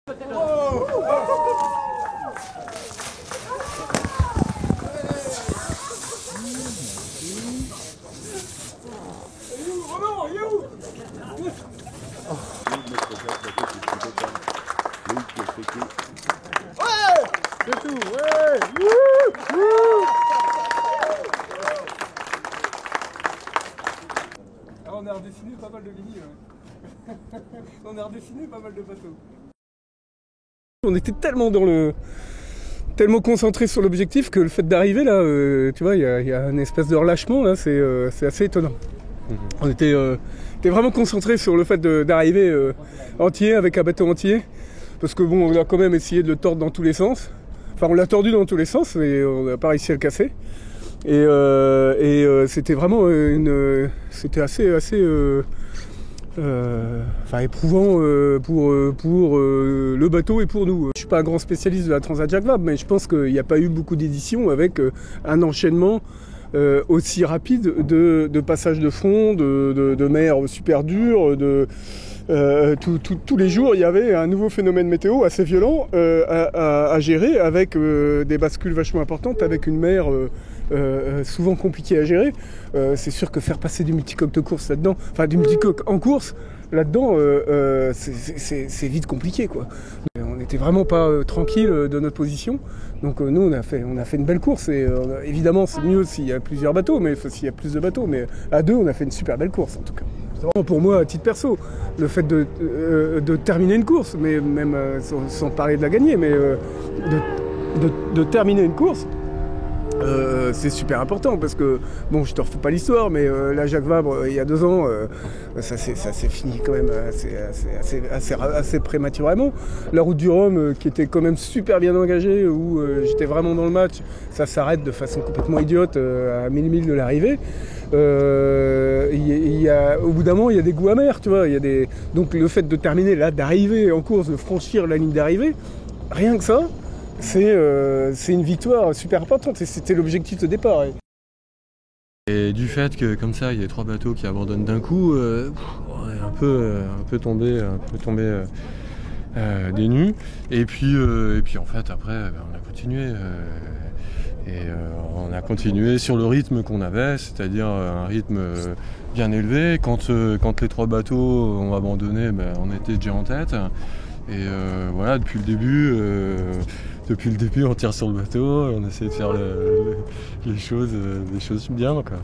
On a redessiné pas mal de mini, on a redessiné pas mal de bateaux. On était tellement concentré sur l'objectif que le fait d'arriver là, tu vois, il y a une espèce de relâchement là, c'est assez étonnant. On était vraiment concentré sur le fait d'arriver entier, avec un bateau entier, parce que bon, on a quand même essayé de le tordre dans tous les sens. Enfin, on l'a tordu dans tous les sens, mais on n'a pas réussi à le casser. Et c'était vraiment c'était assez éprouvant pour le bateau et pour nous. Je suis pas un grand spécialiste de la Transat Jacques Vabre, mais je pense qu'il n'y a pas eu beaucoup d'éditions avec un enchaînement aussi rapide de passage de front, de mer super dure, tous les jours il y avait un nouveau phénomène météo assez violent à gérer, avec des bascules vachement importantes, avec une mer souvent compliquée à gérer. C'est sûr que faire passer du multicoque de course là-dedans, enfin du multicoque en course là-dedans, c'est vite compliqué, quoi. On n'était vraiment pas tranquille de notre position, donc nous on a fait une belle course, et évidemment c'est mieux s'il y a plusieurs bateaux, mais s'il y a plus de bateaux, mais à deux on a fait une super belle course en tout cas. C'est vraiment pour moi, à titre perso, le fait de terminer une course, mais même sans parler de la gagner, mais de terminer une course, c'est super important, parce que, bon, je te refais pas l'histoire, mais la Jacques Vabre, il y a 2 ans, ça s'est fini quand même assez prématurément. La route du Rhum, qui était quand même super bien engagée, où j'étais vraiment dans le match, ça s'arrête de façon complètement idiote à 1000 milles de l'arrivée. Au bout d'un moment, il y a des goûts amers, tu vois. Donc le fait de terminer là, d'arriver en course, de franchir la ligne d'arrivée, rien que ça, c'est une victoire super importante, et c'était l'objectif de départ. Et du fait que comme ça, il y a 3 bateaux qui abandonnent d'un coup, on est un peu tombé des nues. Et puis en fait après, on a continué. On a continué sur le rythme qu'on avait, c'est-à-dire un rythme bien élevé. Quand les 3 bateaux ont abandonné, on était déjà en tête. Et voilà, depuis le début, on tire sur le bateau, on essaie de faire les choses bien, quoi.